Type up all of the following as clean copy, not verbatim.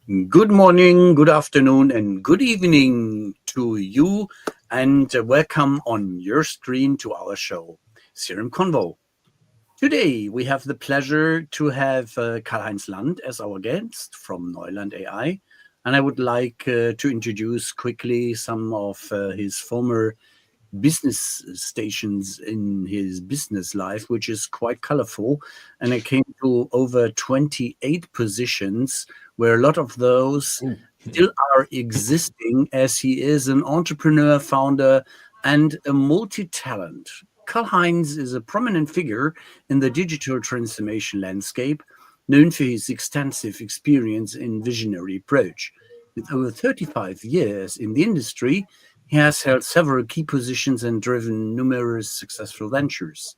Good morning, good afternoon, and good evening to you, and welcome on your screen to our show, Serum Convo. Today, we have the pleasure to have Karl-Heinz Land as our guest from Neuland.AI, and I would like to introduce quickly some of his former business stations in his business life, which is quite colorful. And I came to over 28 positions, where a lot of those still are existing, as he is an entrepreneur, founder, and a multi-talent. Karl-Heinz is a prominent figure in the digital transformation landscape, known for his extensive experience in visionary approach. With over 35 years in the industry, he has held several key positions and driven numerous successful ventures.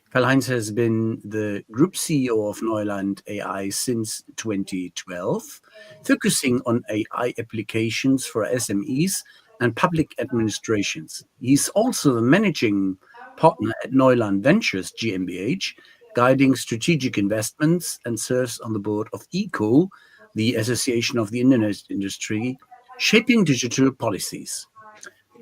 Karl-Heinz has been the group CEO of Neuland.AI since 2012, focusing on AI applications for SMEs and public administrations. He's also the managing partner at Neuland Ventures GmbH, guiding strategic investments, and serves on the board of ECO, the Association of the Internet Industry, shaping digital policies.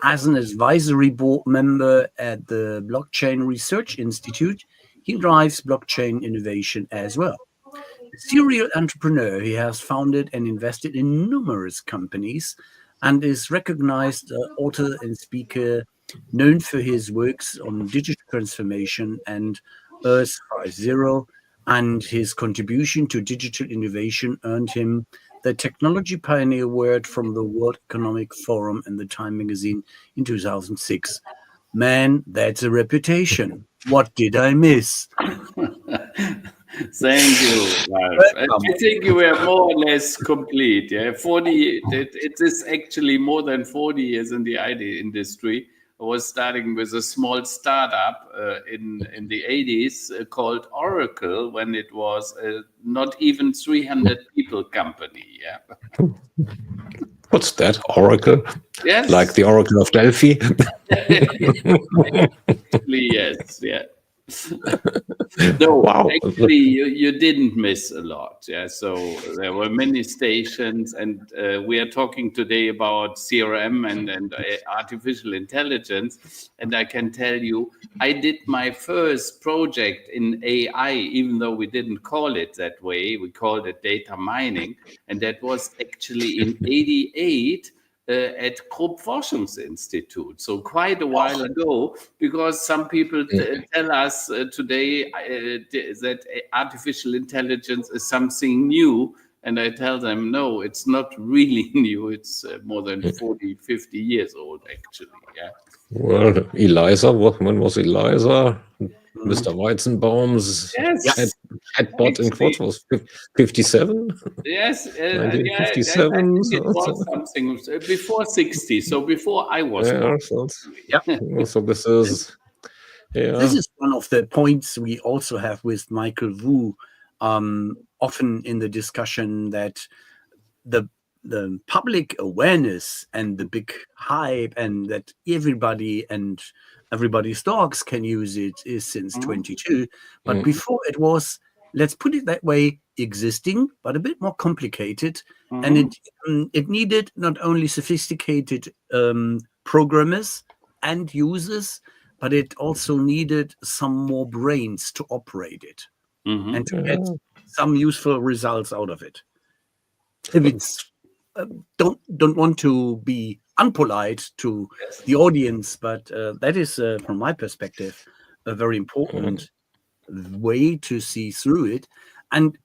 As an advisory board member at the Blockchain Research Institute, he drives blockchain innovation as well. A serial entrepreneur, he has founded and invested in numerous companies and is recognized author and speaker known for his works on digital transformation and Earth 5.0, and his contribution to digital innovation earned him the Technology Pioneer Award from the World Economic Forum and the Time magazine in 2006. Man, that's a reputation. What did I miss? Thank you, Ralph. I think you were more or less complete. Yeah, 40. It is actually more than 40 years in the IT industry. I was starting with a small startup in the 80s called Oracle, when it was not even 300 people company. Yeah. What's that? Oracle? Yes. Like the Oracle of Delphi? Actually, yes. Yeah. No, wow. Actually, you didn't miss a lot. Yeah, so there were many stations, and we are talking today about CRM and artificial intelligence. And I can tell you, I did my first project in AI, even though we didn't call it that way. We called it data mining, and that was actually in '88. At Krupp Forschungsinstitut, so quite a while ago, because some people tell us today that artificial intelligence is something new, and I tell them, no, it's not really new. It's more than 40, 50 years old, actually. Yeah. Well, Eliza, when was Eliza? Mr. Weizenbaum's chatbot in what was 57? Yes, 1957. I think it was something before 60. So before I was born. So this is This is one of the points we also have with Michael Wu, often in the discussion, that the public awareness and the big hype, and that everybody's dogs can use it, is since 22. But before, it was, let's put it that way, existing, but a bit more complicated. And it needed not only sophisticated programmers and users, but it also needed some more brains to operate it and to get some useful results out of it. If it's don't want to be unpolite to the audience, but that is, from my perspective, a very important way to see through it. And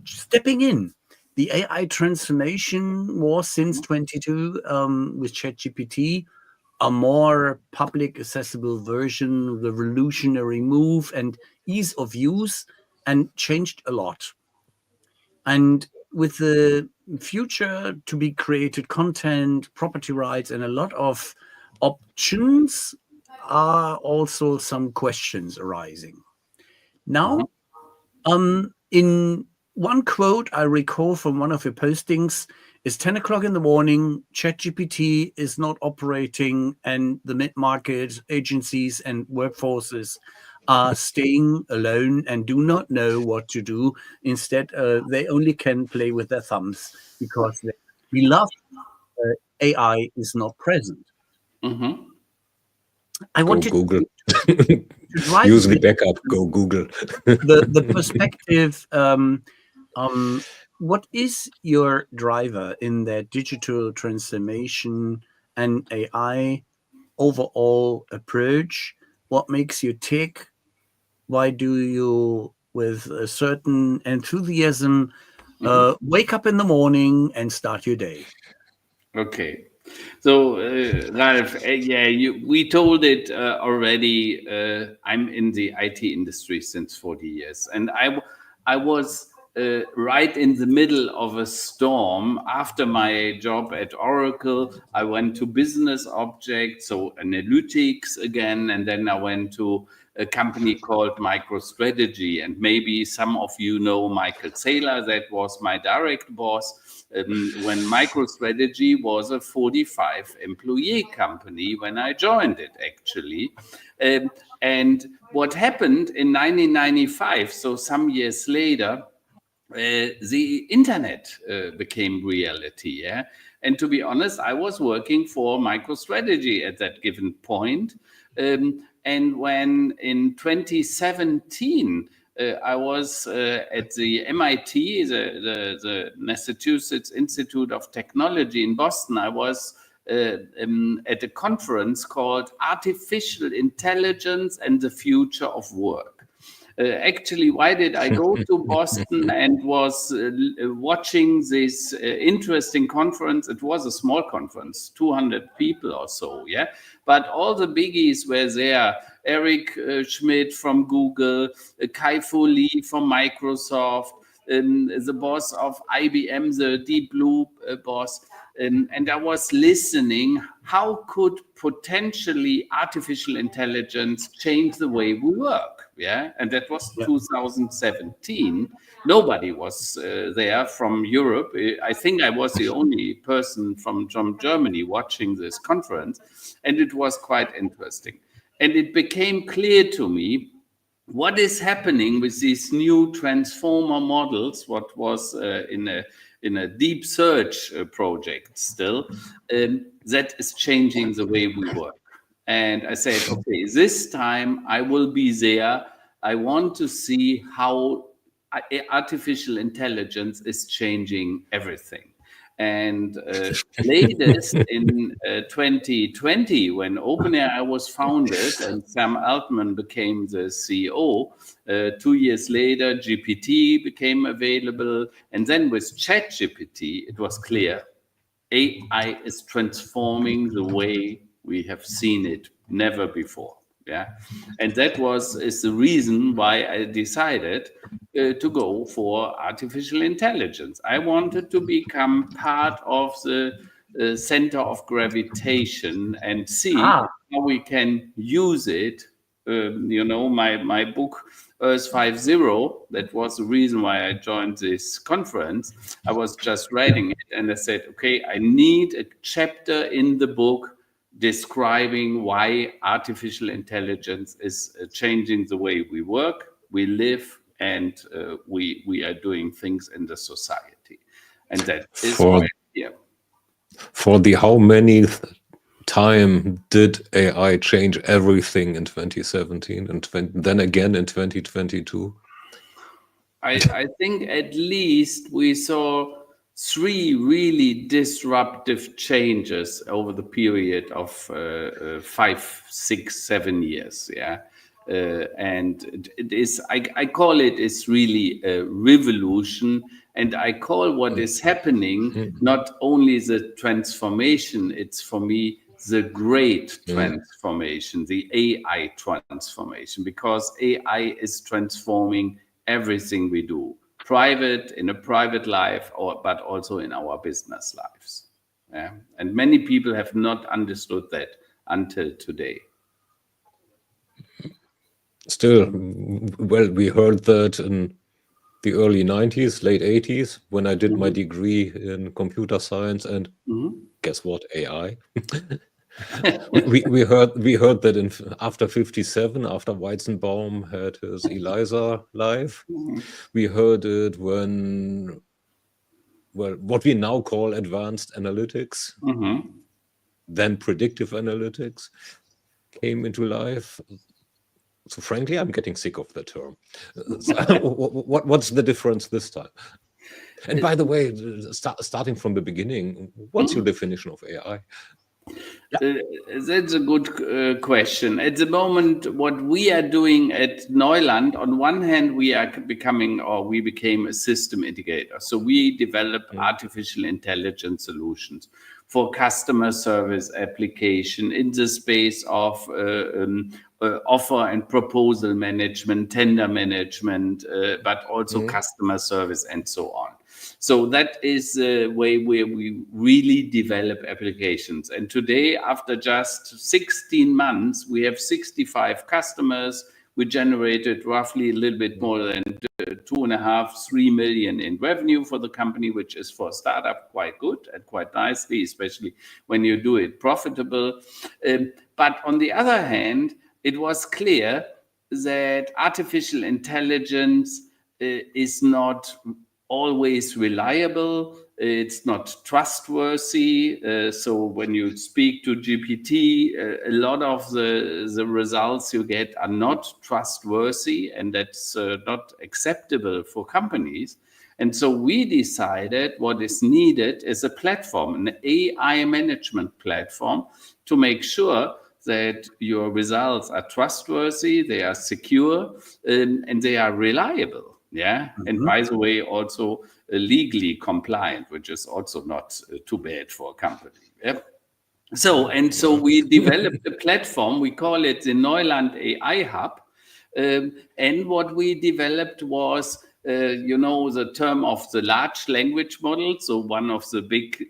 stepping in, the AI transformation was since 22 with ChatGPT, a more public accessible version, revolutionary move and ease of use, and changed a lot. And with the future to be created content, property rights, and a lot of options, are also some questions arising. Now, in one quote I recall from one of your postings is 10 o'clock in the morning, ChatGPT is not operating, and the mid-market agencies and workforces are staying alone and do not know what to do. Instead, they only can play with their thumbs because their beloved AI is not present. Mm-hmm. I Go wanted Google. to drive Use the backup. Go Google. the perspective. What is your driver in that digital transformation and AI overall approach? What makes you tick? Why do you, with a certain enthusiasm, wake up in the morning and start your day? Okay. So, Ralph, we told it already. I'm in the IT industry since 40 years, and I was right in the middle of a storm. After my job at Oracle, I went to business objects, so analytics again, and then I went to a company called MicroStrategy. And maybe some of you know Michael Saylor, that was my direct boss. When MicroStrategy was a 45 employee company when I joined it, actually. And what happened in 1995, so some years later, the internet became reality. Yeah. And to be honest, I was working for MicroStrategy at that given point. And when in 2017, I was at the MIT, the Massachusetts Institute of Technology in Boston. I was at a conference called Artificial Intelligence and the Future of Work. Actually, why did I go to Boston and was watching this interesting conference? It was a small conference, 200 people or so, yeah. But all the biggies were there. Eric Schmidt from Google, Kai-Fu Lee from Microsoft, the boss of IBM, the Deep Blue boss. And I was listening, how could potentially artificial intelligence change the way we work? Yeah, and that was 2017. Nobody was there from Europe. I think I was the only person from Germany watching this conference, and it was quite interesting. And it became clear to me what is happening with these new transformer models, what was in a deep search project still, that is changing the way we work. And I said, okay, this time I will be there. I want to see how artificial intelligence is changing everything. And latest in 2020, when OpenAI was founded and Sam Altman became the CEO, 2 years later, GPT became available. And then with ChatGPT, it was clear AI is transforming the way we have seen it never before. Yeah, and that is the reason why I decided to go for artificial intelligence. I wanted to become part of the center of gravitation and see how we can use it. My book Earth 5.0, that was the reason why I joined this conference. I was just writing it and I said, okay, I need a chapter in the book describing why artificial intelligence is changing the way we work, we live, and we are doing things in the society. And that is why, yeah. For the how many time did AI change everything in 2017 and then again in 2022? I think at least we saw 3 really disruptive changes over the period of 5, 6, 7 years. Yeah. And it is, I call it, is really a revolution. And I call what is happening not only the transformation, it's for me the great transformation, the AI transformation, because AI is transforming everything we do, in a private life, but also in our business lives. Yeah? And many people have not understood that until today. Still, well, we heard that in the early 90s, late 80s, when I did my degree in computer science, and guess what, AI. we heard that after 57, after Weizenbaum had his ELISA live, we heard it when, well, what we now call advanced analytics, then predictive analytics came into life. So frankly, I'm getting sick of the term. What's the difference this time? And by the way, starting from the beginning, what's your definition of AI? That's a good question. At the moment, what we are doing at Neuland, on one hand, we became a system integrator. So we develop artificial intelligence solutions for customer service application in the space of offer and proposal management, tender management, but also customer service and so on. So that is the way where we really develop applications. And today, after just 16 months, we have 65 customers. We generated roughly a little bit more than 2.5–3 million in revenue for the company, which is for a startup quite good and quite nicely, especially when you do it profitable. But on the other hand, it was clear that artificial intelligence is not always reliable, it's not trustworthy. So when you speak to GPT, a lot of the results you get are not trustworthy, and that's not acceptable for companies. And so we decided what is needed is a platform, an AI management platform, to make sure that your results are trustworthy, they are secure, and they are reliable. Yeah. And by the way, also legally compliant, which is also not too bad for a company. Yeah. So we developed a platform, we call it the Neuland.AI hub. And what we developed was, the term of the large language model. So one of the big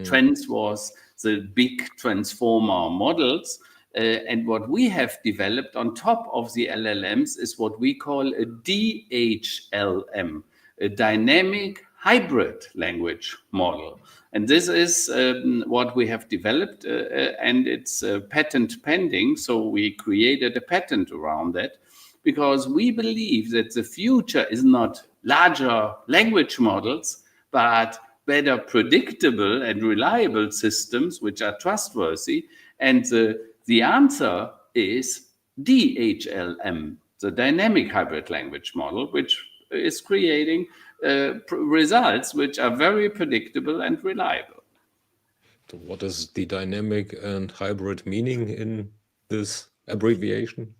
trends was the big transformer models. And what we have developed on top of the LLMs is what we call a DHLM, a dynamic hybrid language model. And this is what we have developed, and it's patent pending. So we created a patent around that, because we believe that the future is not larger language models, but better predictable and reliable systems which are trustworthy. And the answer is DHLM, the dynamic hybrid language model, which is creating results which are very predictable and reliable. So what is the dynamic and hybrid meaning in this abbreviation?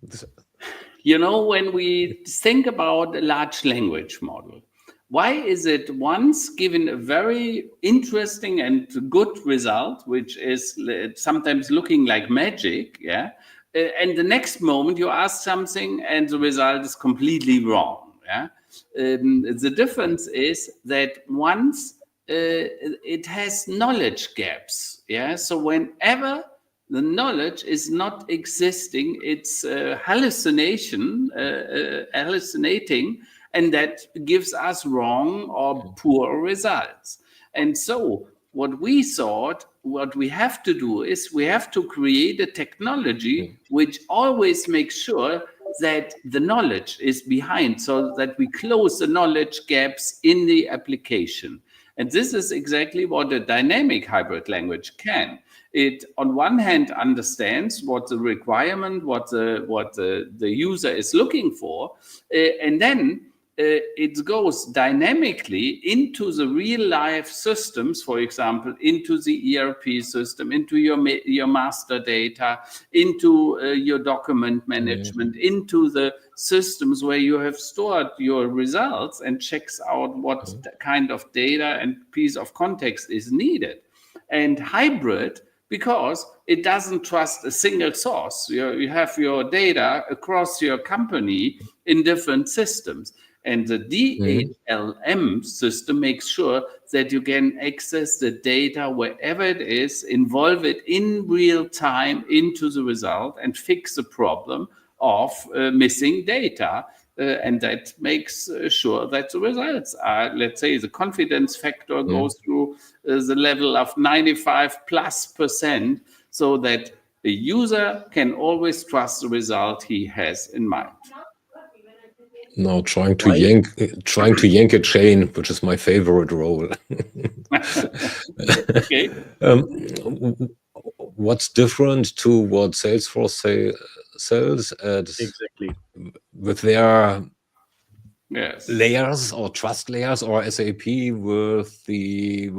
When we think about a large language model, why is it once given a very interesting and good result, which is sometimes looking like magic, yeah, and the next moment you ask something and the result is completely wrong, yeah? The difference is that once it has knowledge gaps, yeah. So whenever the knowledge is not existing, it's hallucinating, and that gives us wrong or poor results. And so what we thought, what we have to do is we have to create a technology which always makes sure that the knowledge is behind, so that we close the knowledge gaps in the application. And this is exactly what a dynamic hybrid language can. It, on one hand, understands what the requirement, what the user is looking for, and then it goes dynamically into the real life systems, for example, into the ERP system, into your master data, into your document management, into the systems where you have stored your results, and checks out what kind of data and piece of context is needed. And hybrid, because it doesn't trust a single source. You have your data across your company in different systems. And the DHLM system makes sure that you can access the data wherever it is, involve it in real time into the result, and fix the problem of missing data. And that makes sure that the results are, let's say, the confidence factor goes through the level of 95+%, so that the user can always trust the result he has in mind. Now trying to yank a chain, which is my favorite role. Okay. What's different to what Salesforce sells Exactly. with their Yes. layers or trust layers, or SAP with the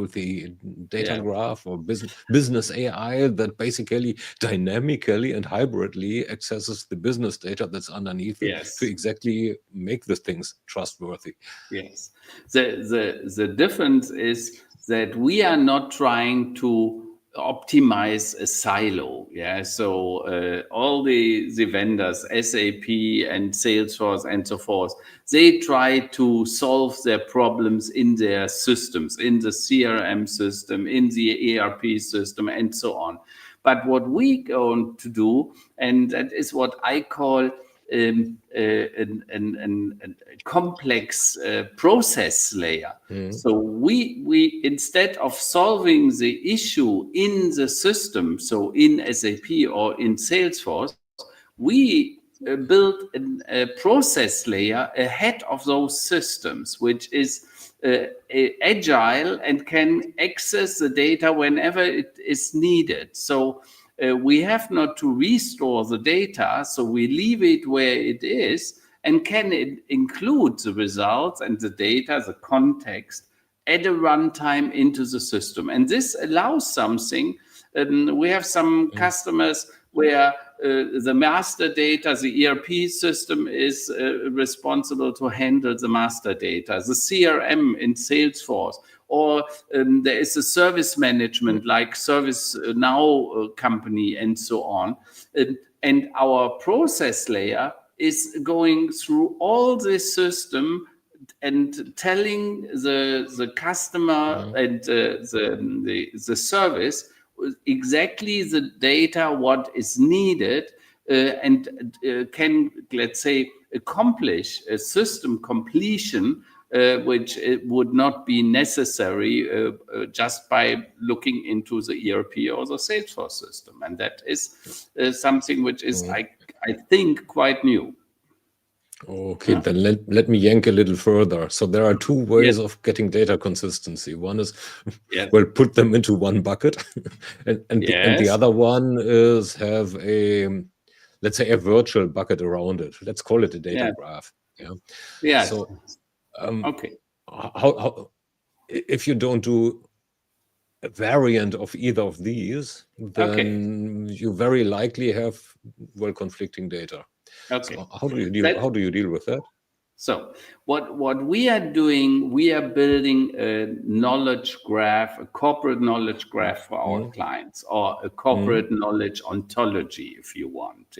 data graph or business AI that basically dynamically and hybridly accesses the business data that's underneath it to exactly make the things trustworthy. Yes. The difference is that we are not trying to optimize a silo. So all the vendors, SAP and Salesforce and so forth, they try to solve their problems in their systems, in the CRM system, in the ERP system, and so on. But what we going to do, and that is what I call a complex process layer. So we instead of solving the issue in the system, so in SAP or in Salesforce, we build a process layer ahead of those systems, which is agile and can access the data whenever it is needed. So we have not to restore the data, so we leave it where it is and can include the results and the data, the context, at a runtime into the system. And this allows something. We have some customers where the master data, the ERP system is responsible to handle the master data, the CRM in Salesforce, or there is a service management like ServiceNow company and so on. And our process layer is going through all this system and telling the customer and the service exactly the data what is needed and can, let's say, accomplish a system completion which it would not be necessary just by looking into the ERP or the Salesforce system. And that is something which is, I think, quite new. Okay, then let me yank a little further. So there are two ways of getting data consistency. One is, well, put them into one bucket, and the other one is have a, let's say, a virtual bucket around it. Let's call it a data graph. So, how if you don't do a variant of either of these, then you very likely have conflicting data. So how do you deal with that? So what we are doing, we are building a knowledge graph, a corporate knowledge graph for our clients, or a corporate knowledge ontology, if you want,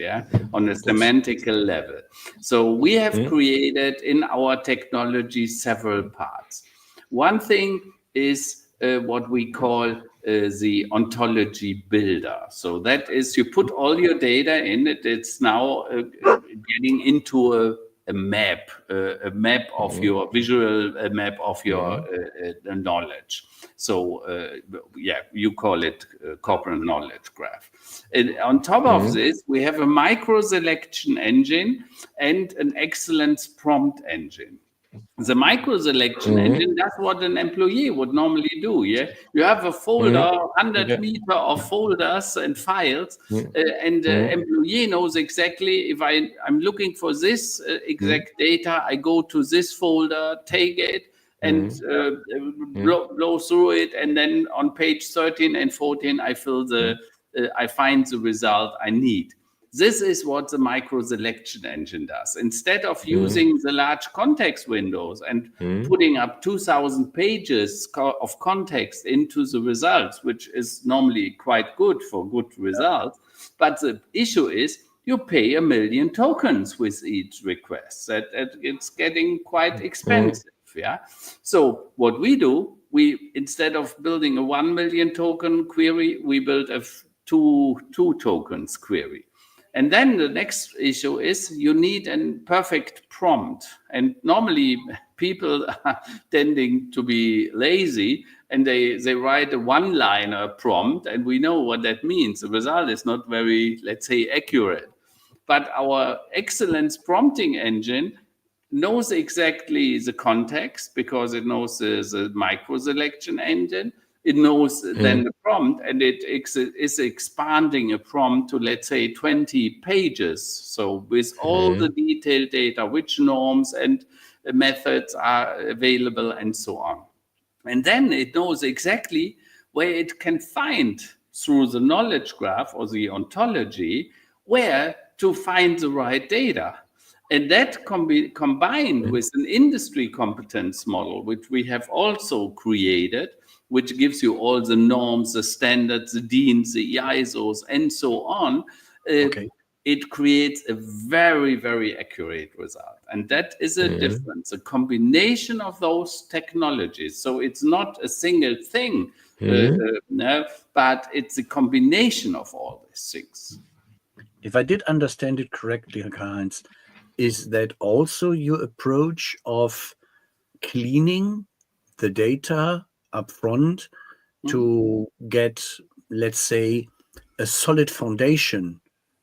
on a semantical level. So we have created in our technology several parts. One thing is what we call the ontology builder. So that is, you put all your data in it. It's now getting into a map of your visual map of your knowledge. So you call it corporate knowledge graph. And on top of this, we have a micro selection engine and an excellence prompt engine. The micro selection engine, that's what an employee would normally do. You have a folder, 100 meter of folders and files, and the employee knows exactly, if I'm looking for this exact data, I go to this folder, take it, and blow through it, and then on page 13 and 14, I find the result I need. This is what the micro selection engine does. Instead of using the large context windows and putting up 2,000 pages of context into the results, which is normally quite good for good results, but the issue is you pay 1 million tokens with each request. That it's getting quite expensive. So what we do, we instead of building a 1 million token query, we build a two tokens query. And then the next issue is you need a perfect prompt. And normally people are tending to be lazy and they write a one-liner prompt, and we know what that means. The result is not very, let's say, accurate. But our excellence prompting engine knows exactly the context because it knows the micro selection engine. It knows then the prompt, and it is expanding a prompt to, let's say, 20 pages. So with all the detailed data, which norms and methods are available and so on. And then it knows exactly where it can find through the knowledge graph or the ontology where to find the right data. And that can be combined with an industry competence model, which we have also created, which gives you all the norms, the standards, the DINs, the ISOs, and so on. It creates a very, very accurate result. And that is a difference, a combination of those technologies. So it's not a single thing, no, but it's a combination of all these things. If I did understand it correctly, Karl-Heinz, is that also your approach of cleaning the data up front to get, let's say, a solid foundation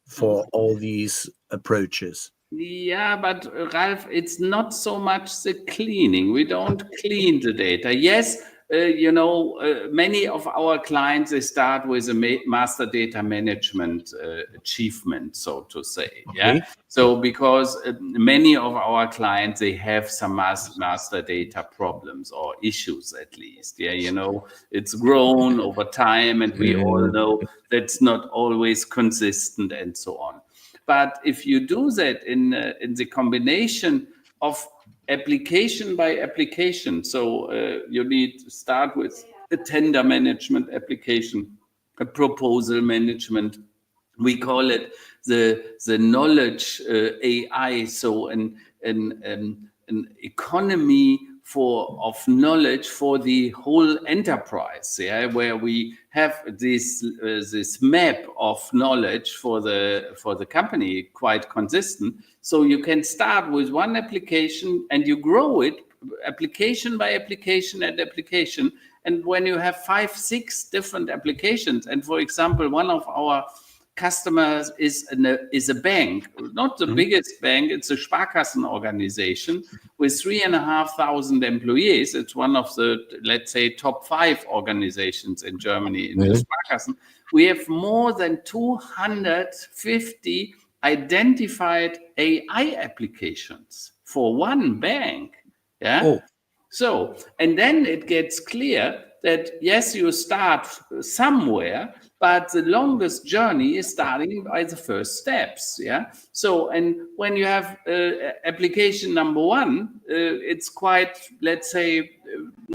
for all these approaches? Yeah, but Ralph, it's not so much the cleaning. We don't clean the data. Yes, many of our clients, they start with a master data management achievement, so to say. Yeah. So because many of our clients, they have some master data problems or issues at least. Yeah, it's grown over time, and we all know that's not always consistent and so on. But if you do that in the combination of application by application, so you need to start with a tender management application, a proposal management. We call it the knowledge AI, so an economy of knowledge for the whole enterprise, yeah, where we have this map of knowledge for the company quite consistent. So you can start with one application and you grow it application by application and application. And when you have 5-6 different applications, and for example, one of our customers is a bank, not the biggest bank, it's a Sparkassen organization with 3,500 employees. It's one of the, let's say, top 5 organizations in Germany in the Sparkassen. We have more than 250 identified AI applications for one bank. Yeah. So, and then it gets clear that yes, you start somewhere, but the longest journey is starting by the first steps. Yeah. So, and when you have application number 1, it's quite, let's say,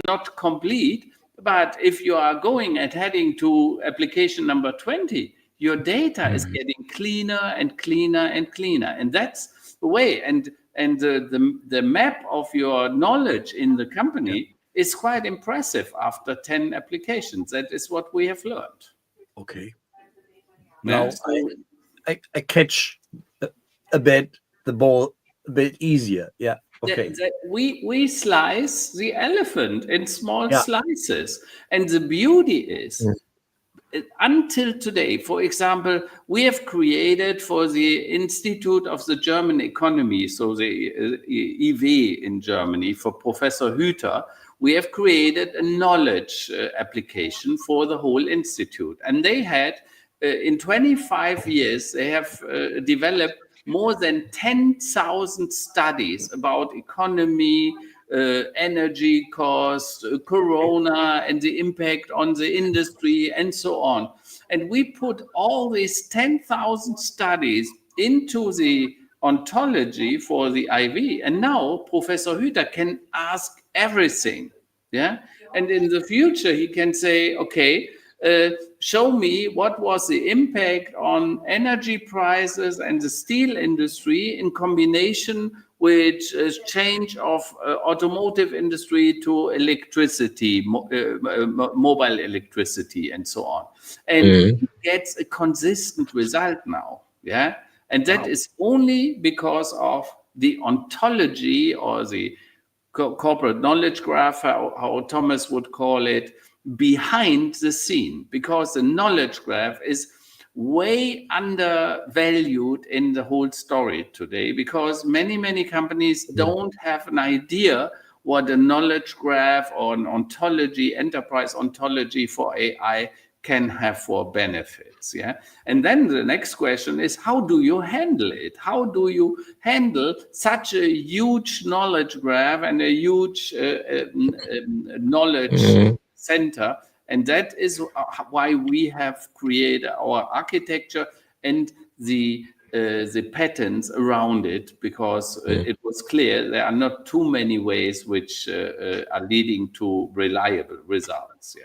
not complete. But if you are going and heading to application number 20, your data is getting cleaner and cleaner and cleaner, and that's the way. And the map of your knowledge in the company is quite impressive after 10 applications. That is what we have learned. Okay. Now I catch a bit the ball a bit easier. Yeah. Okay. We slice the elephant in small slices, and the beauty is, until today, for example, we have created for the Institute of the German Economy, so the IW in Germany, for Professor Hüter, we have created a knowledge application for the whole institute. And they had, in 25 years, they have developed more than 10,000 studies about economy, energy cost, corona, and the impact on the industry, and so on. And we put all these 10,000 studies into the ontology for the IV. And now Professor Hüter can ask everything. Yeah. And in the future, he can say, okay, show me what was the impact on energy prices and the steel industry in combination with change of automotive industry to electricity, mobile electricity, and so on. And he gets a consistent result now. Yeah. And that is only because of the ontology or the corporate knowledge graph, how Thomas would call it, behind the scene, because the knowledge graph is way undervalued in the whole story today, because many companies don't have an idea what a knowledge graph or an ontology, enterprise ontology for AI can have for benefits. And then the next question is, how do you handle it? How do you handle such a huge knowledge graph and a huge knowledge center? And that is why we have created our architecture and the patterns around it, because it was clear there are not too many ways which are leading to reliable results.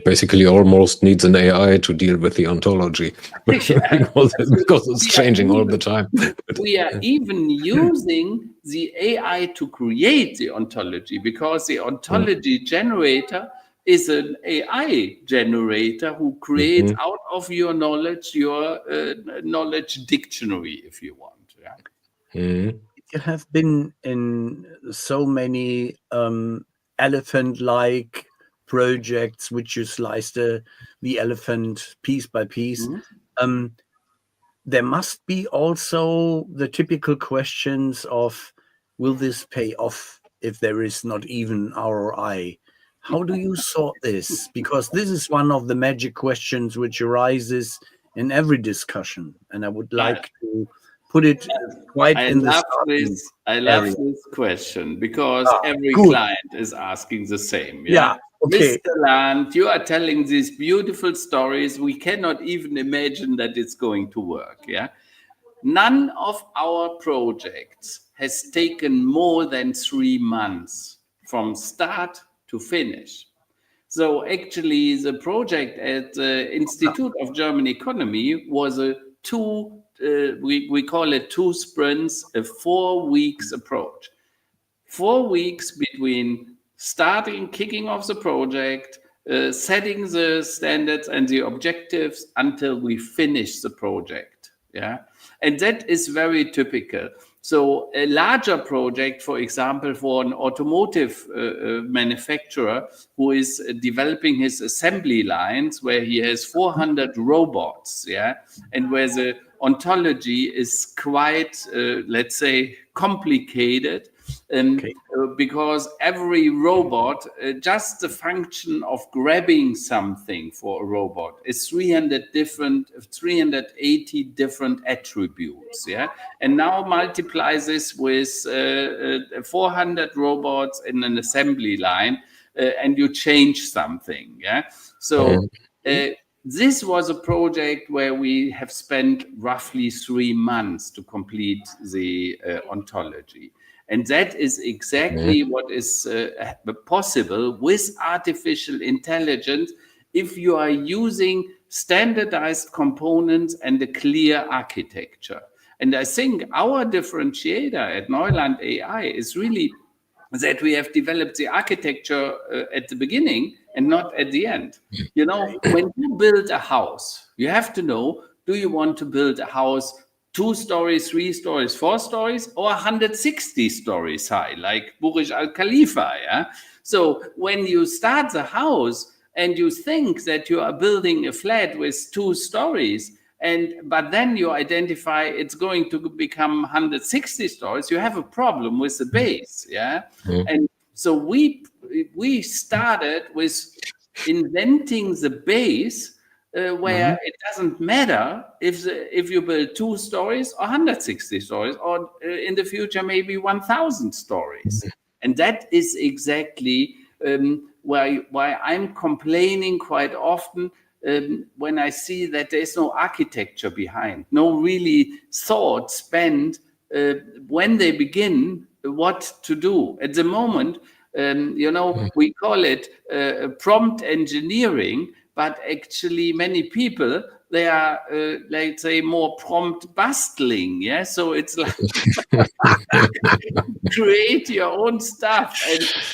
Basically almost needs an AI to deal with the ontology because it's changing all the time. We are even using the AI to create the ontology, because the ontology generator is an AI generator who creates out of your knowledge knowledge dictionary, if you want. You have been in so many elephant-like projects which you slice the elephant piece by piece. There must be also the typical questions of, will this pay off if there is not even ROI? How do you sort this? Because this is one of the magic questions which arises in every discussion, and I would like to put it quite in the starting I love this question, because every client is asking the same. Okay. Mr. Land, you are telling these beautiful stories. We cannot even imagine that it's going to work. None of our projects has taken more than 3 months from start to finish. So actually, the project at the Institute of German Economy was a we call it 2 sprints, a 4 weeks approach. 4 weeks between kicking off the project, setting the standards and the objectives until we finish the project. And that is very typical. So a larger project, for example, for an automotive manufacturer who is developing his assembly lines, where he has 400 robots, and where the ontology is quite, let's say, complicated, because every robot, just the function of grabbing something for a robot is 380 different attributes. And now multiply this with 400 robots in an assembly line, and you change something. So this was a project where we have spent roughly 3 months to complete the ontology. And that is exactly what is possible with artificial intelligence if you are using standardized components and a clear architecture. And I think our differentiator at Neuland.AI is really that we have developed the architecture at the beginning and not at the end. When you build a house, you have to know, do you want to build a house 2 stories, 3 stories, 4 stories, or 160 stories high, like Burj Al Khalifa? So when you start the house and you think that you are building a flat with 2 stories, but then you identify it's going to become 160 stories, you have a problem with the base. And so we started with inventing the base, where it doesn't matter if you build 2 stories or 160 stories, or in the future maybe 1,000 stories. And that is exactly why I'm complaining quite often when I see that there's no architecture behind, no really thought spent when they begin what to do. At the moment, we call it prompt engineering, but actually many people, they are, let's say, more prompt bustling. So it's like create your own stuff,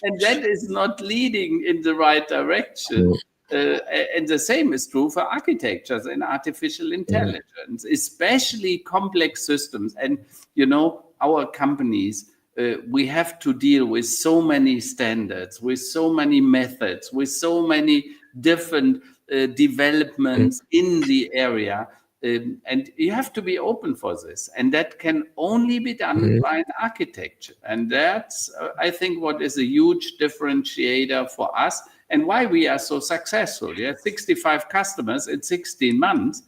and that is not leading in the right direction. And the same is true for architectures and artificial intelligence, especially complex systems. And, our companies, we have to deal with so many standards, with so many methods, with so many different developments in the area. And you have to be open for this. And that can only be done by an architecture. And that's, I think, what is a huge differentiator for us and why we are so successful. Yeah, 65 customers in 16 months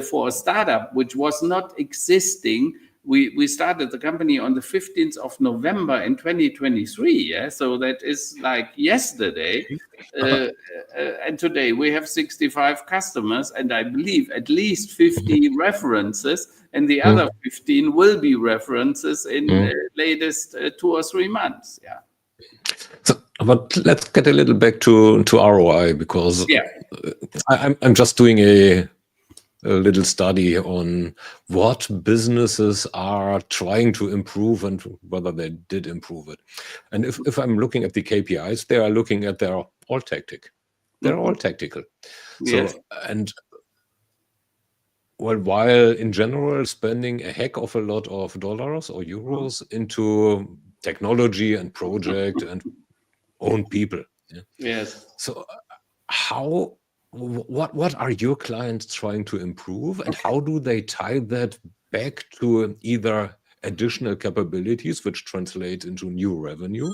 for a startup, which was not existing. We started the company on the 15th of November in 2023. Yeah, so that is like yesterday. And today we have 65 customers, and I believe at least 50 references, and the other 15 will be references in latest 2 or 3 months. Yeah. So, but let's get a little back to ROI, because I'm just doing a little study on what businesses are trying to improve and whether they did improve it. And if I'm looking at the KPIs, they are looking at they're all tactic. They're all tactical. Yes. So, and well, while in general spending a heck of a lot of dollars or euros into technology and project and own people. Yeah? Yes. So what are your clients trying to improve, and how do they tie that back to either additional capabilities which translate into new revenue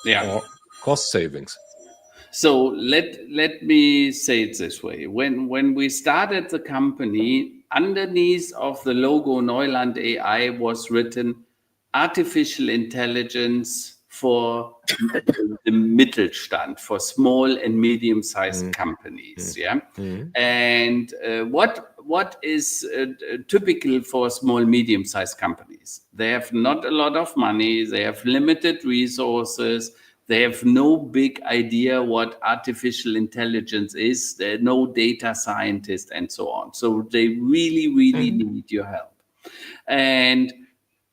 or cost savings? So let me say it this way. When we started the company, underneath of the logo Neuland.AI was written artificial intelligence for the Mittelstand, for small and medium-sized companies. Yeah. And what is typical for small, medium-sized companies? They have not a lot of money. They have limited resources. They have no big idea what artificial intelligence is. There are no data scientists and so on. So they really, really need your help. And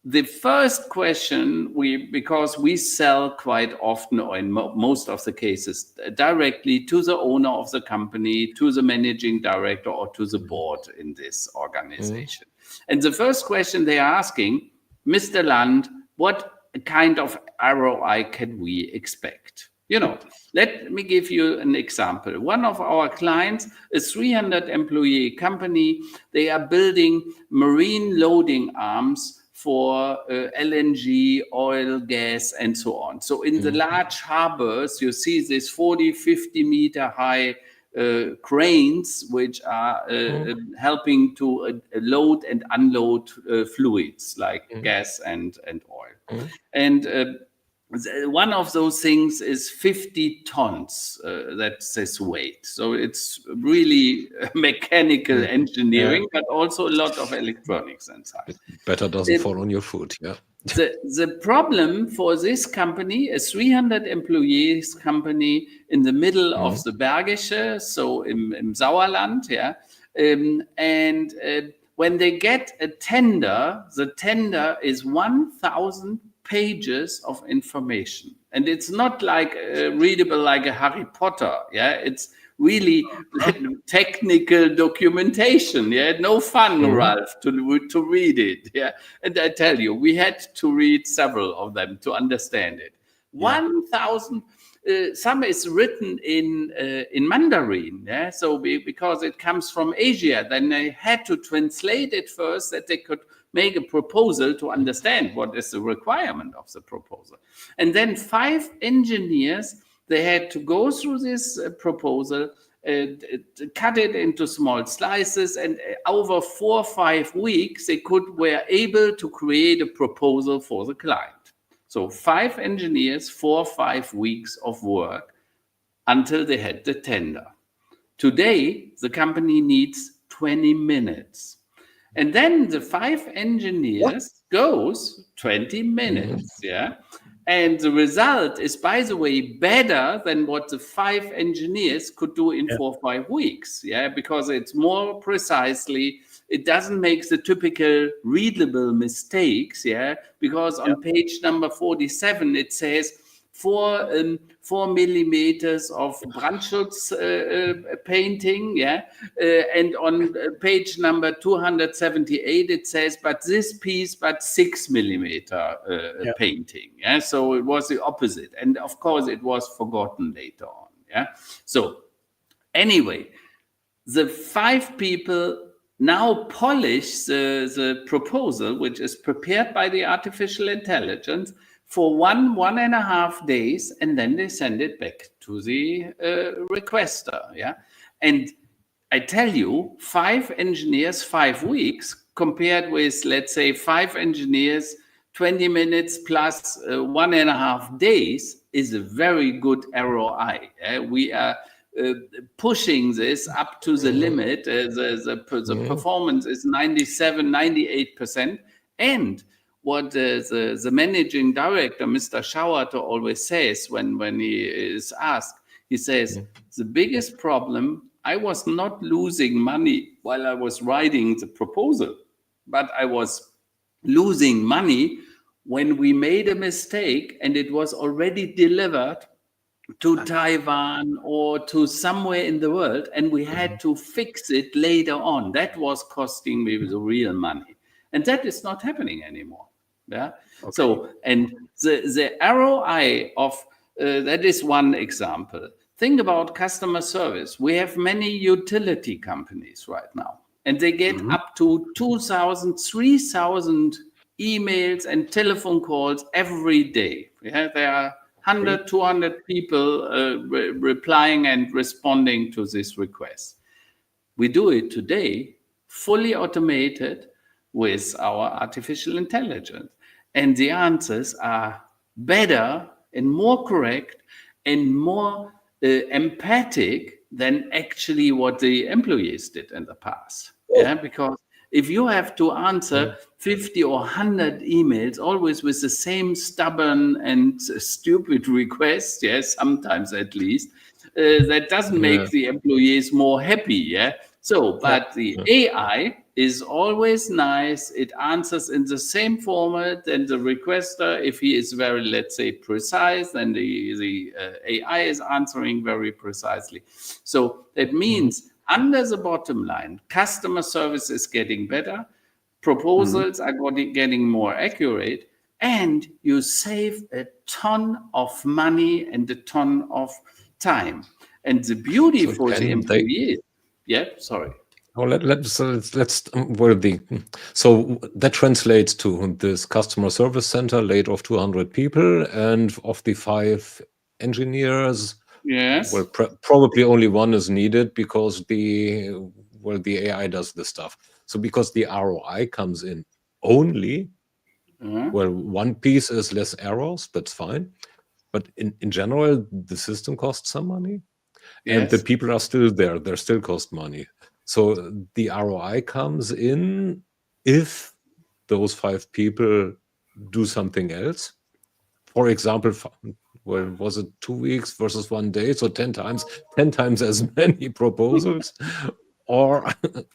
the first question, because we sell quite often, or in most of the cases, directly to the owner of the company, to the managing director, or to the board in this organization. And the first question they are asking, Mr. Land, what kind of ROI can we expect? You know, let me give you an example. One of our clients, a 300 employee company, they are building marine loading arms for LNG, oil, gas, and so on. So in the large harbors, you see these 40, 50 meter high cranes, which are helping to load and unload fluids like gas and oil. And one of those things is 50 tons, that's this weight. So it's really mechanical engineering, but also a lot of electronics inside. Better doesn't fall on your foot, yeah. The problem for this company, a 300 employees company in the middle of the Bergische, so im Sauerland, yeah. When they get a tender, the tender is 1,000 pages of information, and it's not like readable like a Harry Potter. Yeah, it's really technical documentation. Yeah, no fun, Ralph, to read it. Yeah, and I tell you, we had to read several of them to understand it. 1,000. Some is written in Mandarin, yeah. So because it comes from Asia, then they had to translate it first, that they could make a proposal to understand what is the requirement of the proposal. And then 5 engineers, they had to go through this proposal, cut it into small slices, and over 4 or 5 weeks, they were able to create a proposal for the client. So 5 engineers, 4 or 5 weeks of work until they had the tender. Today, the company needs 20 minutes. And then the 5 engineers goes 20 minutes, yeah? And the result is, by the way, better than what the 5 engineers could do in 4 or 5 weeks, yeah? Because it's more precisely, it doesn't make the typical readable mistakes, yeah? Because on page number 47, it says 4 millimeters of Brandschutz painting, and on page number 278 it says, but this piece, but 6 millimeter painting, so it was the opposite, and of course it was forgotten later on, so anyway, the 5 people now polish the proposal, which is prepared by the artificial intelligence, for 1.5 days, and then they send it back to the requester. And I tell you, 5 engineers, 5 weeks, compared with, let's say, 5 engineers, 20 minutes plus 1.5 days, is a very good ROI. We are pushing this up to the limit. The performance is 97, 98%. And what the managing director, Mr. Schauerte, always says when he is asked, he says, the biggest problem, I was not losing money while I was writing the proposal, but I was losing money when we made a mistake and it was already delivered to Taiwan or to somewhere in the world, and we had to fix it later on. That was costing me the real money. And that is not happening anymore. So, and the ROI of, that is one example. Think about customer service. We have many utility companies right now, and they get up to 2,000, 3,000 emails and telephone calls every day. There are 100, 200 people replying and responding to this request. We do it today, fully automated with our artificial intelligence. And the answers are better and more correct and more empathic than actually what the employees did in the past. Because if you have to answer 50 or 100 emails, always with the same stubborn and stupid request, sometimes at least, that doesn't make the employees more happy. So, but the AI is always nice. It answers in the same format, and the requester, if he is very, let's say, precise, then the AI is answering very precisely. So that means under the bottom line, customer service is getting better, proposals are getting more accurate, and you save a ton of money and a ton of time. And the beauty for the employees, well, so that translates to this customer service center laid off 200 people, and of the 5 engineers, well, probably only 1 is needed because the AI does this stuff. So because the ROI comes in only, well, 1 piece is less errors, that's fine. But in general, the system costs some money, and the people are still there. They still cost money. So the ROI comes in if those 5 people do something else. For example, well, was it 2 weeks versus 1 day? So 10 times as many proposals, or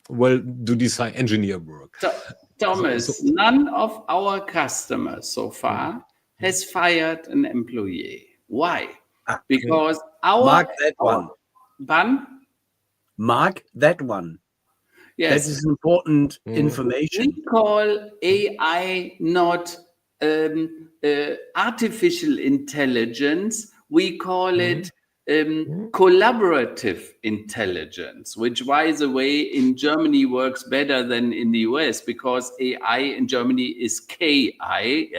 well, do design engineer work? Thomas, none of our customers so far has fired an employee. Why? Because Mark that one. Mark that one. Yes. That is important information. We call AI not artificial intelligence. We call it collaborative intelligence, which, by the way, in Germany works better than in the US, because AI in Germany is KI,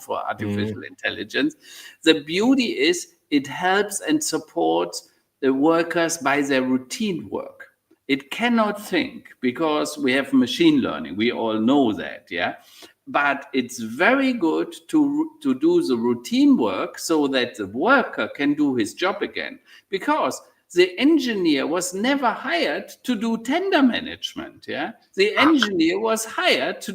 for artificial intelligence. The beauty is it helps and supports the workers by their routine work. It cannot think because we have machine learning. We all know that, But it's very good to do the routine work so that the worker can do his job again. Because the engineer was never hired to do tender management, The engineer was hired to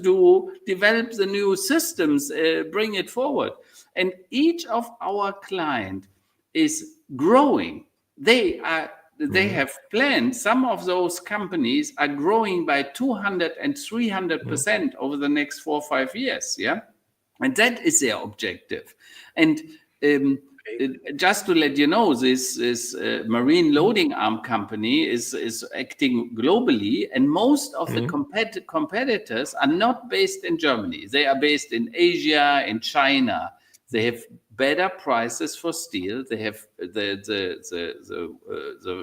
develop the new systems, bring it forward. And each of our clients is growing. They have planned, some of those companies are growing by 200 and 300% over the next 4 or 5 years, And that is their objective. And just to let you know, this marine loading arm company is acting globally, and most of the competitors are not based in Germany. They are based in Asia, in China. They have better prices for steel. They have the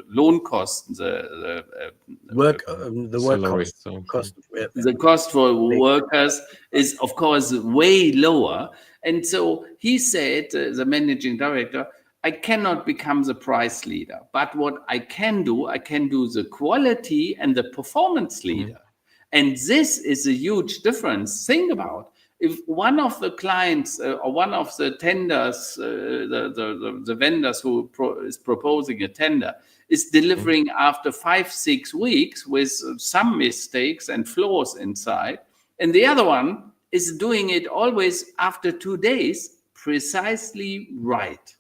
loan cost, the work cost. The cost for workers is, of course, way lower. And so he said, the managing director, I cannot become the price leader. But what I can do the quality and the performance leader. And this is a huge difference. Think about if one of the clients or one of the tenders, the vendors who is proposing a tender, is delivering after 5-6 weeks with some mistakes and flaws inside, and the other one is doing it always after 2 days, precisely right.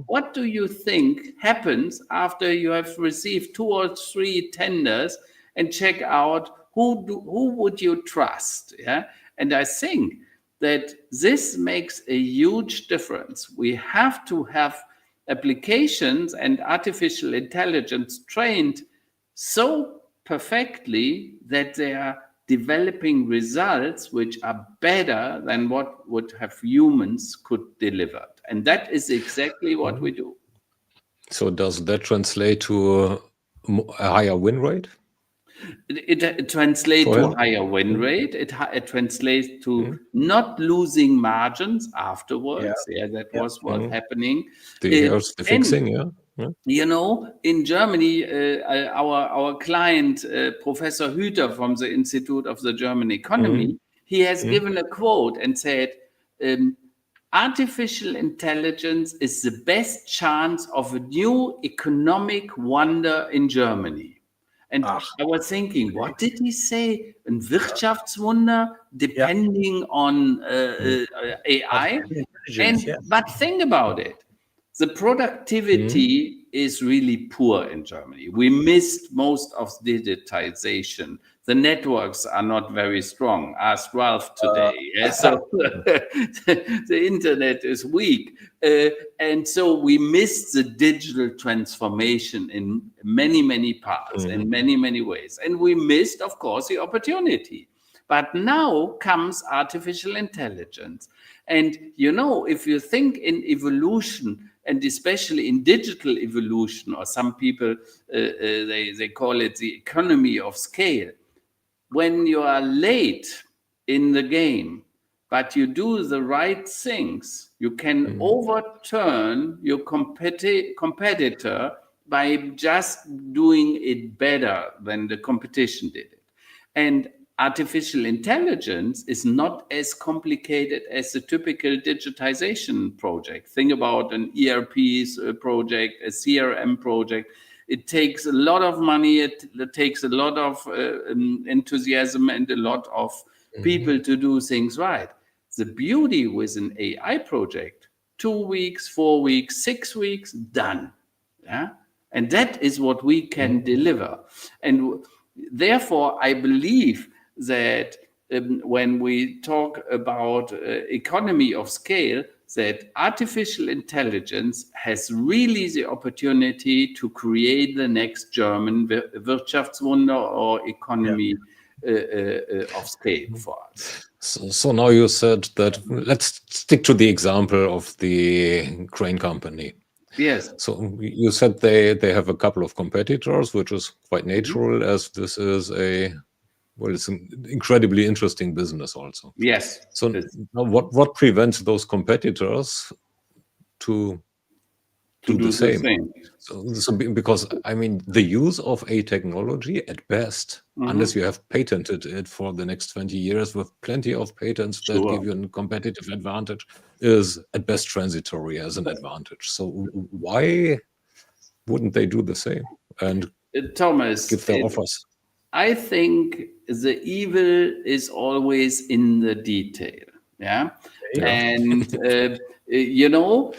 What do you think happens after you have received 2 or 3 tenders and check out who would you trust? Yeah, and I think that this makes a huge difference. We have to have applications and artificial intelligence trained so perfectly that they are developing results which are better than what would have humans could deliver. And that is exactly what we do. So does that translate to a higher win rate? It translates to a higher win rate. It translates to not losing margins afterwards. Yeah, that was what's happening. There's the fixing, You know, in Germany, our client, Professor Hüter from the Institute of the German Economy, he has given a quote and said, artificial intelligence is the best chance of a new economic wonder in Germany. And I was thinking, what did he say? Ein Wirtschaftswunder depending on AI? But think about it. The productivity is really poor in Germany. We missed most of digitization. The networks are not very strong. Ask Ralph today. So the internet is weak. And so we missed the digital transformation in many, many parts, in many, many ways. And we missed, of course, the opportunity. But now comes artificial intelligence. And, you know, if you think in evolution, and especially in digital evolution, or some people, they call it the economy of scale. When you are late in the game, but you do the right things, you can overturn your competitor by just doing it better than the competition did it. And artificial intelligence is not as complicated as a typical digitization project. Think about an ERP project, a CRM project. It takes a lot of money. It takes a lot of enthusiasm and a lot of people to do things right. The beauty with an AI project, 2 weeks, 4 weeks, 6 weeks, done. Yeah? And that is what we can deliver. And therefore, I believe that when we talk about economy of scale, that artificial intelligence has really the opportunity to create the next German Wirtschaftswunder or economy of scale for us. So now you said that, let's stick to the example of the crane company. Yes. So you said they have a couple of competitors, which is quite natural, as this is it's an incredibly interesting business also. Yes. So now what prevents those competitors to do the same? So because, I mean, the use of a technology at best, unless you have patented it for the next 20 years with plenty of patents that give you a competitive advantage, is at best transitory as an advantage. So why wouldn't they do the same and Thomas, give their offers? I think the evil is always in the detail. Yeah. And, you know,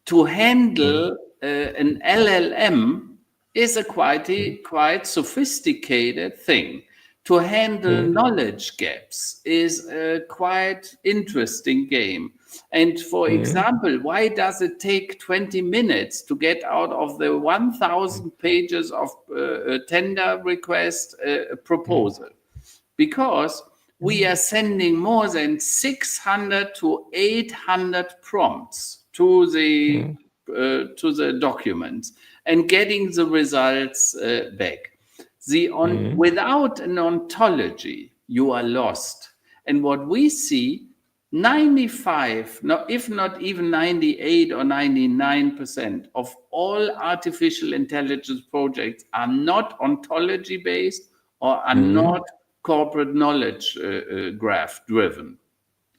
to handle an LLM is a quite sophisticated thing. to handle knowledge gaps is a quite interesting game. And for example, why does it take 20 minutes to get out of the 1,000 pages of tender request a proposal? Because we are sending more than 600 to 800 prompts to the documents and getting the results back. Without an ontology, you are lost. And what we see, 95, if not even 98 or 99% of all artificial intelligence projects are not ontology based or are not corporate knowledge graph driven.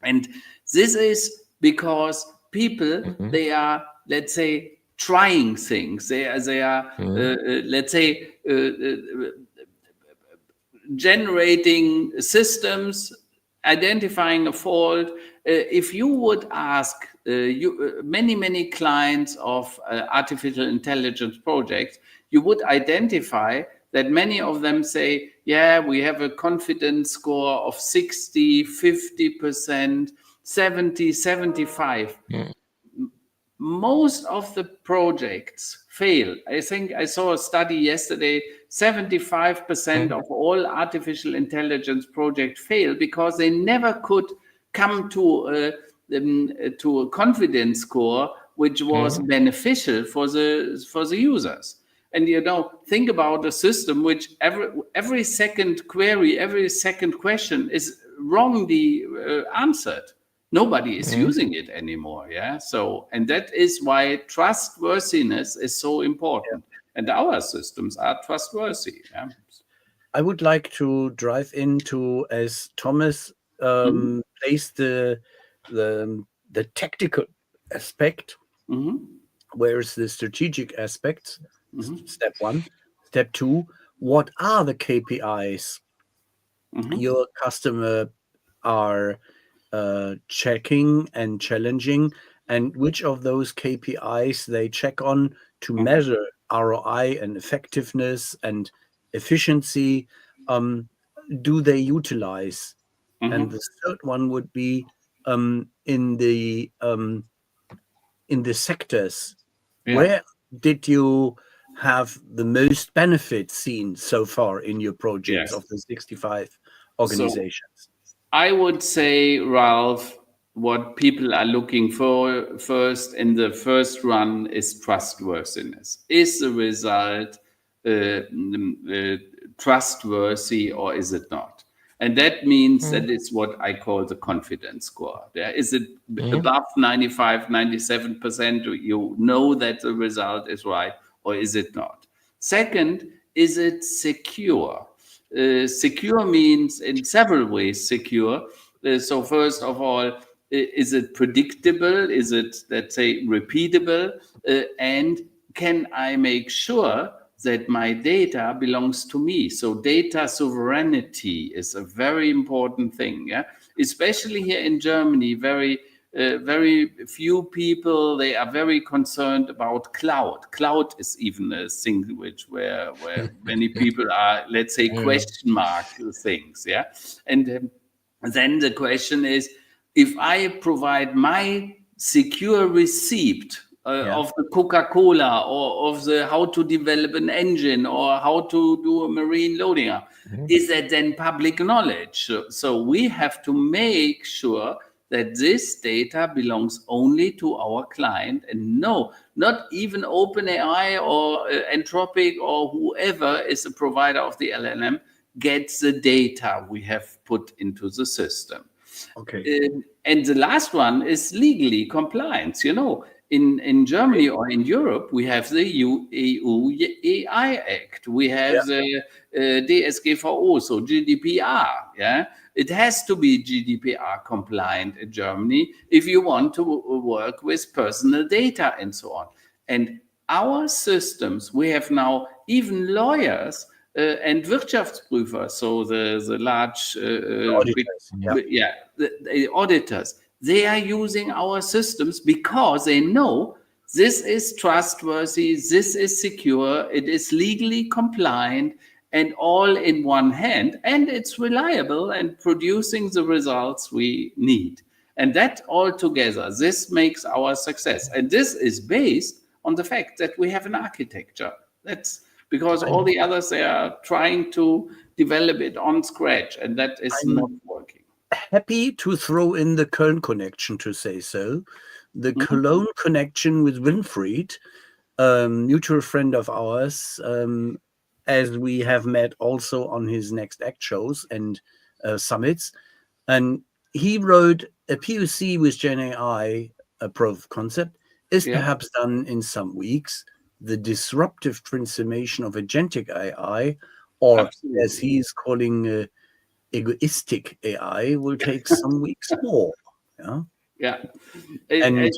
And this is because people, they are, let's say, trying things. They are let's say, generating systems, identifying a fault. If you would ask many clients of artificial intelligence projects, you would identify that many of them say, yeah, we have a confidence score of 60, 50%, 70, 75. Most of the projects fail. I think I saw a study yesterday, 75% of all artificial intelligence projects fail because they never could come to a confidence score which was beneficial for the users. And think about a system which every second query, every second question is wrongly answered. Nobody is using it anymore. Yeah. So, and that is why trustworthiness is so important. And our systems are trustworthy. Yeah. I would like to drive into, as Thomas placed the tactical aspect, whereas the strategic aspects, step 1, step 2, what are the KPIs your customer are checking and challenging, and which of those KPIs they check on to measure ROI and effectiveness and efficiency, do they utilize? And the third one would be in the sectors, where did you have the most benefits seen so far in your projects of the 65 organizations? I would say, Ralph, what people are looking for first in the first run is trustworthiness. Is the result trustworthy or is it not? And that means that it's what I call the confidence score. Is it above 95, 97%? You know that the result is right, or is it not? Second, is it secure? Secure means in several ways secure. So first of all, is it predictable? Is it, let's say, repeatable? And can I make sure that my data belongs to me? So data sovereignty is a very important thing. Yeah, especially here in Germany, very few people, they are very concerned about cloud. Cloud is even a thing where many people are, let's say, question mark things. Yeah, and then the question is, if I provide my secure receipt of the Coca-Cola or of the how to develop an engine or how to do a marine loading, is that then public knowledge? So we have to make sure that this data belongs only to our client, and no, not even OpenAI or Anthropic or whoever is a provider of the LLM gets the data we have put into the system. Okay. And the last one is legally compliance. In Germany or in Europe, we have the EU AI Act. We have the DSGVO, so GDPR. Yeah, it has to be GDPR compliant in Germany if you want to work with personal data and so on. And our systems, we have now even lawyers and Wirtschaftsprüfer, so the large auditors, the auditors. They are using our systems because they know this is trustworthy, this is secure, it is legally compliant, and all in one hand, and it's reliable and producing the results we need. And that all together, this makes our success. And this is based on the fact that we have an architecture. That's because all the others, they are trying to develop it on scratch, and that is not working. Happy to throw in the Köln connection, to say so. The Cologne connection with Winfried, mutual friend of ours, as we have met also on his next ACT shows and summits. And he wrote a POC with GenAI, a proof of concept, is perhaps done in some weeks. The disruptive transformation of agentic AI, or Absolutely. as he's calling egoistic AI, will take some weeks more. Yeah. And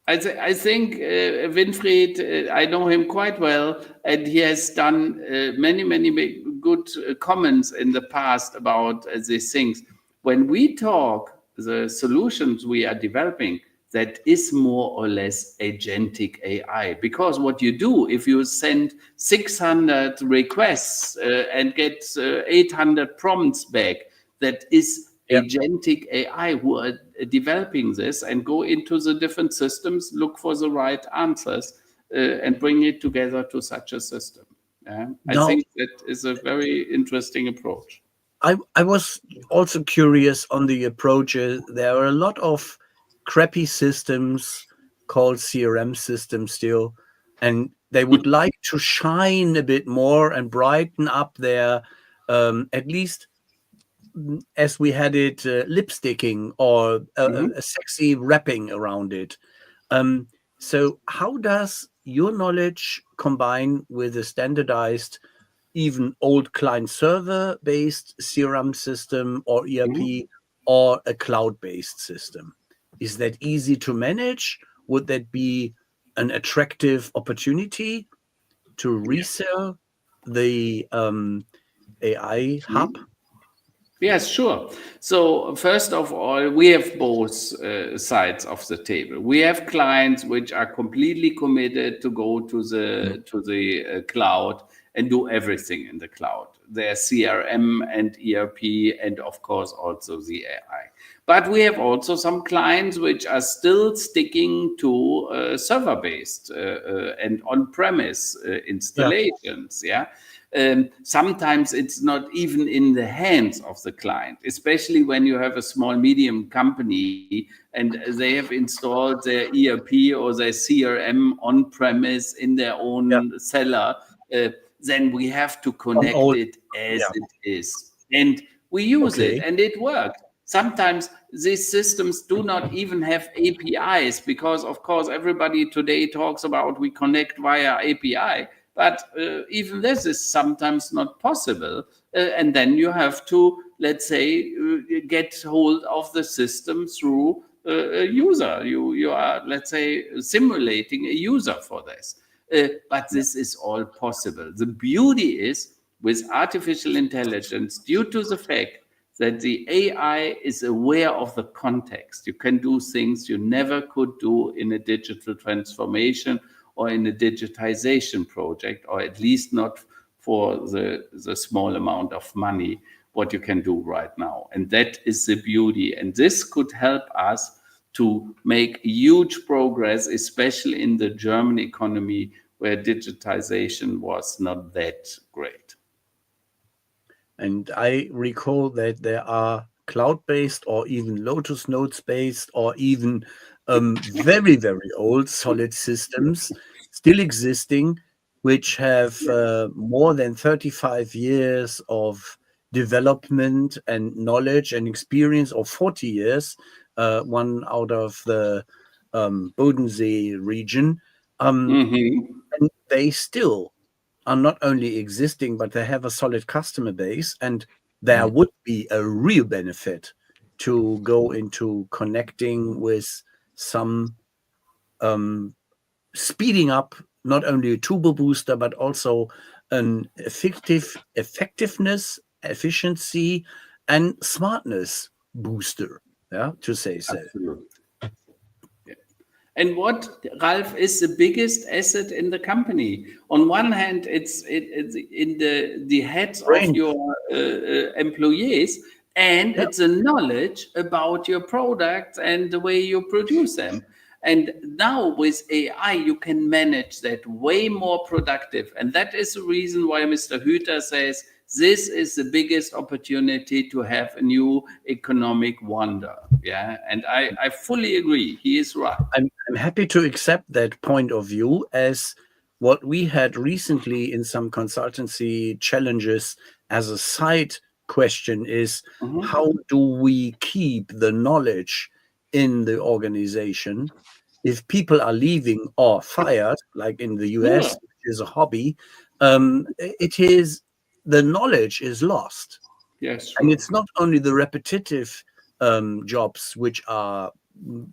I think Winfried, I know him quite well, and he has done many good comments in the past about these things. When we talk the solutions we are developing, that is more or less agentic AI. Because what you do, if you send 600 requests and get 800 prompts back, that is agentic AI who are developing this and go into the different systems, look for the right answers, and bring it together to such a system. I think that is a very interesting approach. I was also curious on the approaches. There are a lot of crappy systems called CRM systems still, and they would like to shine a bit more and brighten up their, at least as we had it, lipsticking or a sexy wrapping around it. So how does your knowledge combine with a standardized, even old client server based CRM system or ERP or a cloud based system? Is that easy to manage? Would that be an attractive opportunity to resell the AI hub? Yes, sure. So first of all, we have both sides of the table. We have clients which are completely committed to go to the cloud and do everything in the cloud. Their CRM and ERP, and of course also the AI. But we have also some clients which are still sticking to server-based and on-premise installations. Sometimes it's not even in the hands of the client, especially when you have a small, medium company and they have installed their ERP or their CRM on-premise in their own cellar. Then we have to connect it as it is. And we use it and it works. Sometimes these systems do not even have APIs because, of course, everybody today talks about we connect via API. But even this is sometimes not possible. And then you have to, let's say, get hold of the system through a user. You are, let's say, simulating a user for this. But this is all possible. The beauty is with artificial intelligence, due to the fact that the AI is aware of the context, you can do things you never could do in a digital transformation or in a digitization project, or at least not for the small amount of money, what you can do right now. And that is the beauty. And this could help us to make huge progress, especially in the German economy, where digitization was not that great. And I recall that there are cloud-based or even Lotus Notes-based or even very, very old solid systems still existing, which have more than 35 years of development and knowledge and experience, or 40 years, one out of the Bodensee region. And they still are not only existing, but they have a solid customer base, and there would be a real benefit to go into connecting with some speeding up not only a turbo booster, but also an effectiveness, efficiency, and smartness booster, to say so. Absolutely. And what, Ralph, is the biggest asset in the company? On one hand, it's in the heads of Brain. your employees, and it's a knowledge about your products and the way you produce them. And now with AI, you can manage that way more productive. And that is the reason why Mr. Hüter says this is the biggest opportunity to have a new economic wonder. Yeah. And I fully agree. He is right. I'm happy to accept that point of view, as what we had recently in some consultancy challenges as a side question is, how do we keep the knowledge in the organization if people are leaving or fired, like in the US, Sure. which is a hobby? The knowledge is lost. Yes, And sure. it's not only the repetitive jobs which are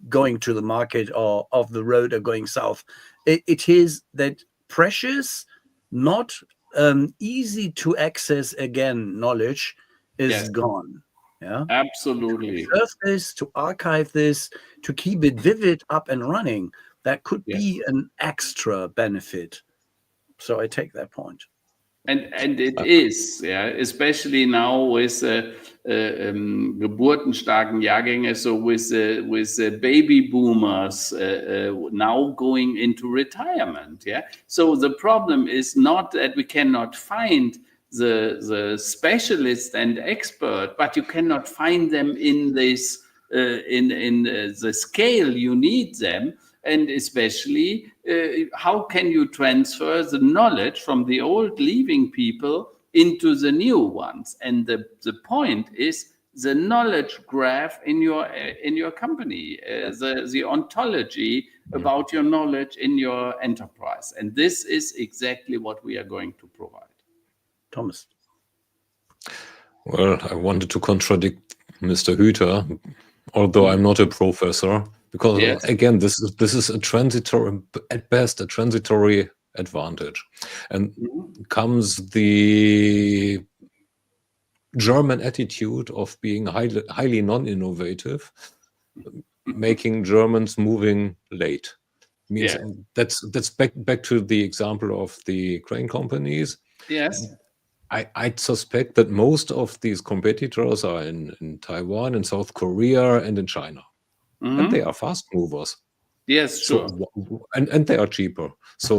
going to the market or off the road or going south. It is that precious, not easy to access again knowledge is Yes. gone. Yeah, Absolutely. preserve this, to archive this, to keep it vivid, up and running. That could Yes. be an extra benefit. So I take that point. And it is, yeah, especially now with geburtenstarken Jahrgänge, so with baby boomers now going into retirement, yeah. So the problem is not that we cannot find the specialist and expert, but you cannot find them in this in the scale you need them. And especially, how can you transfer the knowledge from the old leaving people into the new ones? And the point is the knowledge graph in your company, the ontology about your knowledge in your enterprise. And this is exactly what we are going to provide. Thomas. Well, I wanted to contradict Mr. Hüter, although I'm not a professor, because Yes. again, this is a transitory, at best, a transitory advantage, and comes the German attitude of being highly non-innovative, making Germans moving late. Means that's back to the example of the crane companies. Yes. I suspect that most of these competitors are in Taiwan, in South Korea, and in China. And they are fast movers. Yes, sure. So, and they are cheaper. So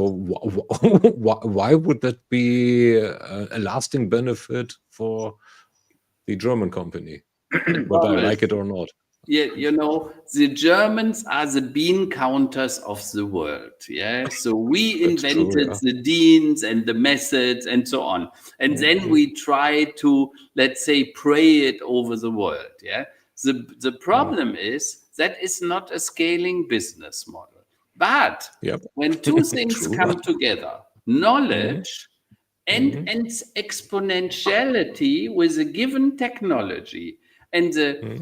why would that be a lasting benefit for the German company, whether I like it or not? Yeah, you know, the Germans are the bean counters of the world. Yeah. So we That's invented true, yeah. the deans and the methods and so on. And then we try to, let's say, pray it over the world. Yeah. The problem is that is not a scaling business model. But Yep. when two things True. come together, knowledge and exponentiality with a given technology, and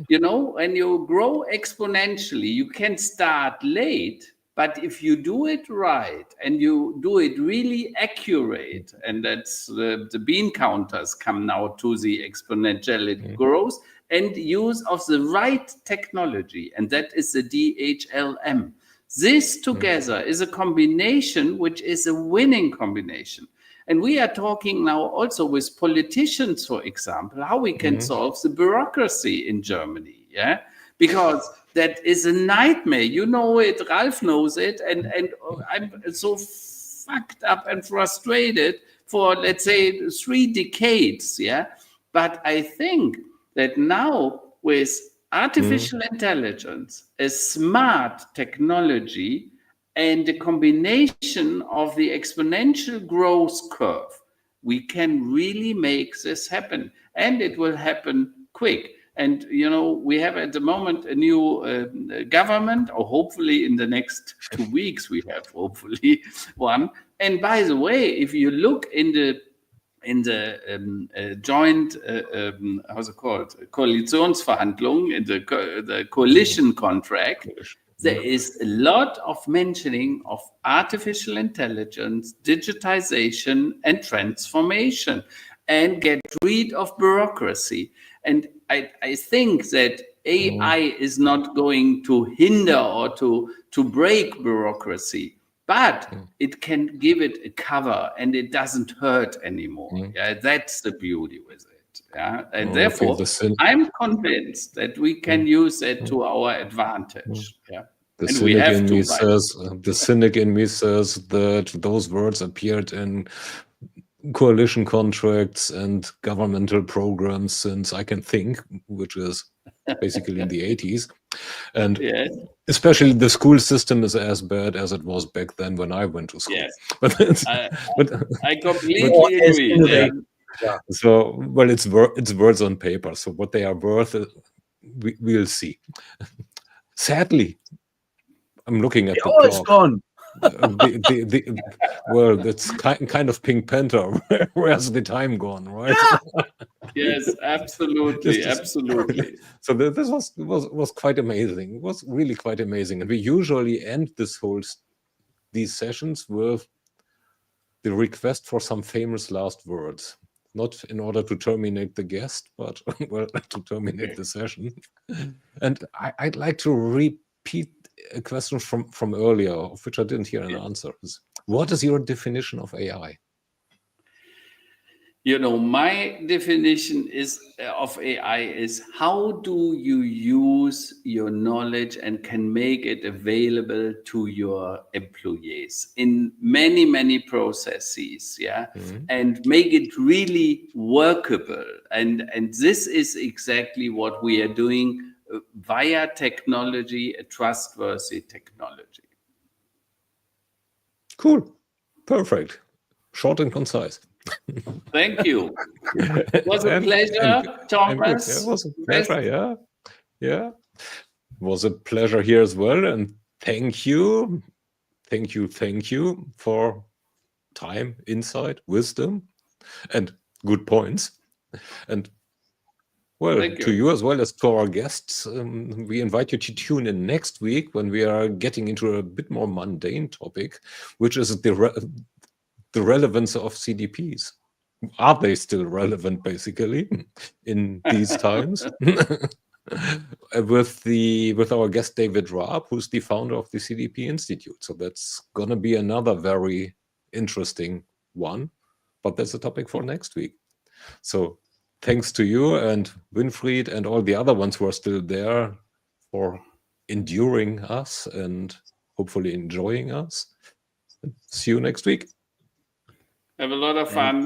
you know, when you grow exponentially, you can start late, but if you do it right and you do it really accurate, and that's the bean counters come now to the exponentiality growth and use of the right technology, and that is the DHLM. This together is a combination which is a winning combination. And we are talking now also with politicians, for example, how we can solve the bureaucracy in Germany. Yeah, because that is a nightmare. You know it, Ralph knows it, and I'm so fucked up and frustrated for, let's say, 3 decades. Yeah, but I think that now with artificial intelligence, a smart technology, and the combination of the exponential growth curve, we can really make this happen, and it will happen quick. And you know, we have at the moment a new government, or hopefully in the next 2 weeks we have hopefully one. And by the way, if you look in the joint, how's it called, Koalitionsverhandlungen, in the coalition contract, there is a lot of mentioning of artificial intelligence, digitization, and transformation, and get rid of bureaucracy. And I think that AI is not going to hinder or to break bureaucracy, but it can give it a cover and it doesn't hurt anymore. Yeah, that's the beauty with it. Yeah, and therefore, I'm convinced that we can use it to our advantage. Yeah. The and we cynic have in to, me by says, the cynic in me says that those words appeared in coalition contracts and governmental programs since I can think, which is basically in the 80s. And yes, especially the school system is as bad as it was back then when I went to school. yes. But I completely agree. Innovate. Yeah. so, well, it's words on paper. So what they are worth, we'll see. Sadly, I'm looking at the clock. It's gone. Well, that's kind of Pink Panther. Where's the time gone, right? Yes, absolutely, absolutely. So this was quite amazing. It was really quite amazing, and we usually end these sessions with the request for some famous last words, not in order to terminate the guest, but well, to terminate the session. And I'd like to repeat a question from earlier, of which I didn't hear an answer. What is your definition of AI? My definition of AI is how do you use your knowledge and can make it available to your employees in many, many processes, and make it really workable. And this is exactly what we are doing via technology, a trustworthy technology. Cool. Perfect. Short and concise. Thank you. It was a pleasure, Thomas. It was a pleasure, yeah. It was a pleasure here as well. And thank you for time, insight, wisdom, and good points. And well, to you as well as to our guests, we invite you to tune in next week when we are getting into a bit more mundane topic, which is the relevance of CDPs. Are they still relevant, basically, in these times? with our guest David Raab, who's the founder of the CDP Institute. So that's gonna be another very interesting one, but that's a topic for next week. So thanks to you and Winfried and all the other ones who are still there for enduring us and hopefully enjoying us. See you next week. Have a lot of fun.